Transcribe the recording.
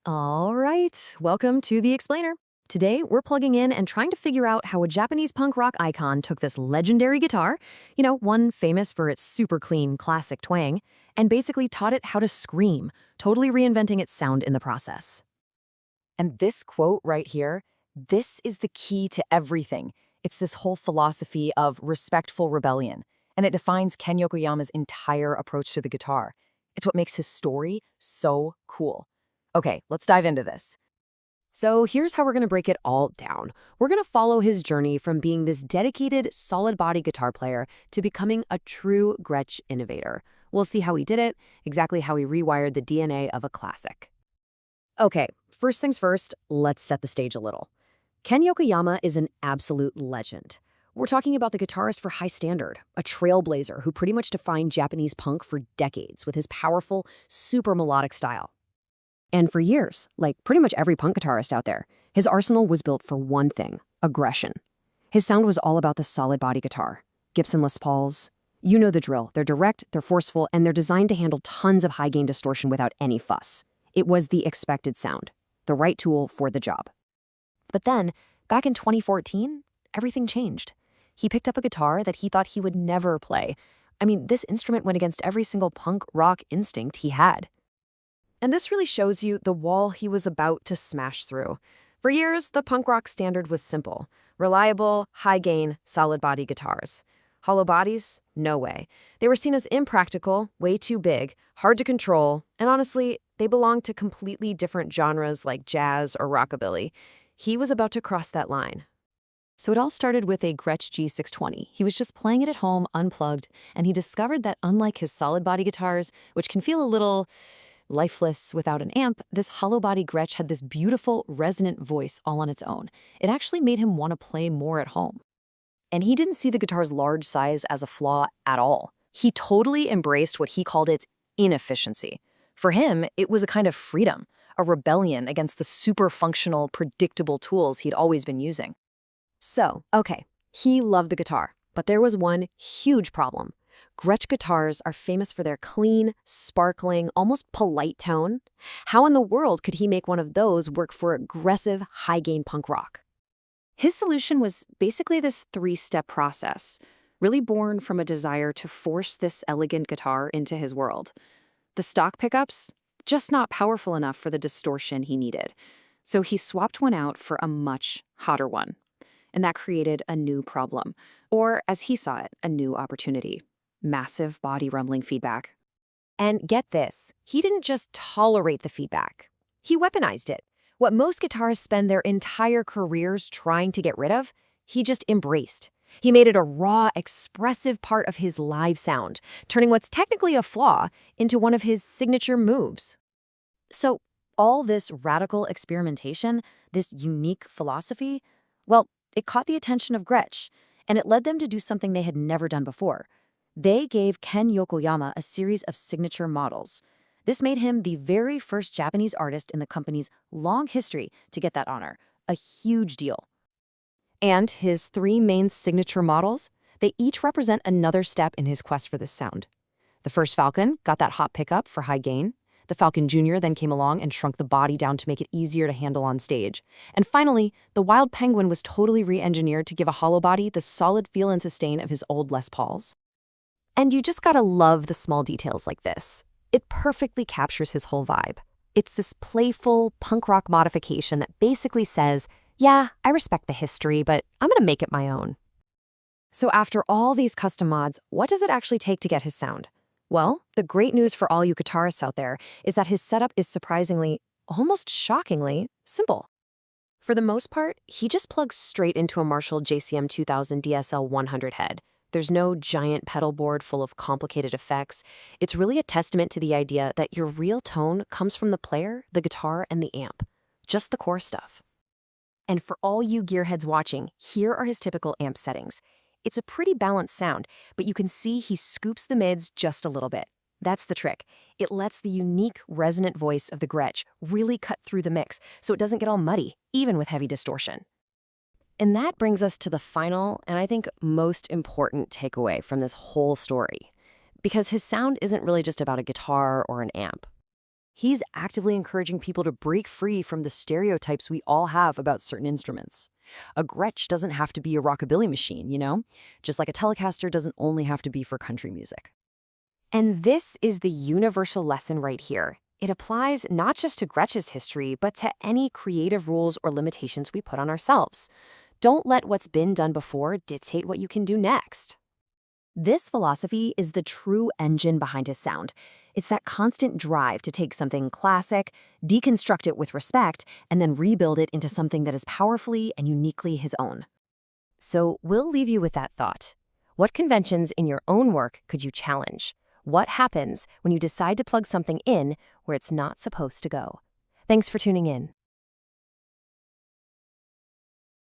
All right, welcome to The Explainer. Today, we're plugging in and trying to figure out how a Japanese punk rock icon took this legendary guitar, one famous for its super clean classic twang, and basically taught it how to scream, totally reinventing its sound in the process. And this quote right here, this is the key to everything. It's this whole philosophy of respectful rebellion, and it defines Ken Yokoyama's entire approach to the guitar. It's what makes his story so cool. Okay, let's dive into this. So here's how we're going to break it all down. We're going to follow his journey from being this dedicated, solid-body guitar player to becoming a true Gretsch innovator. We'll see how he did it, exactly how he rewired the DNA of a classic. Okay, first things first, let's set the stage a little. Ken Yokoyama is an absolute legend. We're talking about the guitarist for High Standard, a trailblazer who pretty much defined Japanese punk for decades with his powerful, super melodic style. And for years, like pretty much every punk guitarist out there, his arsenal was built for one thing: aggression. His sound was all about the solid body guitar. Gibson Les Pauls. You know the drill. They're direct, they're forceful, and they're designed to handle tons of high-gain distortion without any fuss. It was the expected sound, the right tool for the job. But then, back in 2014, everything changed. He picked up a guitar that he thought he would never play. I mean, this instrument went against every single punk rock instinct he had. And this really shows you the wall he was about to smash through. For years, the punk rock standard was simple: reliable, high-gain, solid-body guitars. Hollow bodies? No way. They were seen as impractical, way too big, hard to control, and honestly, they belonged to completely different genres like jazz or rockabilly. He was about to cross that line. So it all started with a Gretsch G620. He was just playing it at home, unplugged, and he discovered that unlike his solid-body guitars, which can feel a little lifeless without an amp, this hollow-body Gretsch had this beautiful, resonant voice all on its own. It actually made him want to play more at home. And he didn't see the guitar's large size as a flaw at all. He totally embraced what he called its inefficiency. For him, it was a kind of freedom, a rebellion against the super functional, predictable tools he'd always been using. So, okay, he loved the guitar, but there was one huge problem. Gretsch guitars are famous for their clean, sparkling, almost polite tone. How in the world could he make one of those work for aggressive, high-gain punk rock? His solution was basically this three-step process, really born from a desire to force this elegant guitar into his world. The stock pickups, just not powerful enough for the distortion he needed. So he swapped one out for a much hotter one. And that created a new problem, or as he saw it, a new opportunity: massive body rumbling feedback. And get this, he didn't just tolerate the feedback. He weaponized it. What most guitarists spend their entire careers trying to get rid of, he just embraced. He made it a raw, expressive part of his live sound, turning what's technically a flaw into one of his signature moves. So all this radical experimentation, this unique philosophy, well, it caught the attention of Gretsch, and it led them to do something they had never done before. They gave Ken Yokoyama a series of signature models. This made him the very first Japanese artist in the company's long history to get that honor, a huge deal. And his three main signature models, they each represent another step in his quest for this sound. The first Falcon got that hot pickup for high gain. The Falcon Jr. then came along and shrunk the body down to make it easier to handle on stage. And finally, the Wild Penguin was totally re-engineered to give a hollow body the solid feel and sustain of his old Les Pauls. And you just gotta love the small details like this. It perfectly captures his whole vibe. It's this playful punk rock modification that basically says, yeah, I respect the history, but I'm gonna make it my own. So after all these custom mods, what does it actually take to get his sound? Well, the great news for all you guitarists out there is that his setup is surprisingly, almost shockingly, simple. For the most part, he just plugs straight into a Marshall JCM 2000 DSL 100 head. There's no giant pedal board full of complicated effects. It's really a testament to the idea that your real tone comes from the player, the guitar, and the amp. Just the core stuff. And for all you gearheads watching, here are his typical amp settings. It's a pretty balanced sound, but you can see he scoops the mids just a little bit. That's the trick. It lets the unique, resonant voice of the Gretsch really cut through the mix so it doesn't get all muddy, even with heavy distortion. And that brings us to the final, and I think most important takeaway from this whole story. Because his sound isn't really just about a guitar or an amp. He's actively encouraging people to break free from the stereotypes we all have about certain instruments. A Gretsch doesn't have to be a rockabilly machine, you know? Just like a Telecaster doesn't only have to be for country music. And this is the universal lesson right here. It applies not just to Gretsch's history, but to any creative rules or limitations we put on ourselves. Don't let what's been done before dictate what you can do next. This philosophy is the true engine behind his sound. It's that constant drive to take something classic, deconstruct it with respect, and then rebuild it into something that is powerfully and uniquely his own. So we'll leave you with that thought. What conventions in your own work could you challenge? What happens when you decide to plug something in where it's not supposed to go? Thanks for tuning in.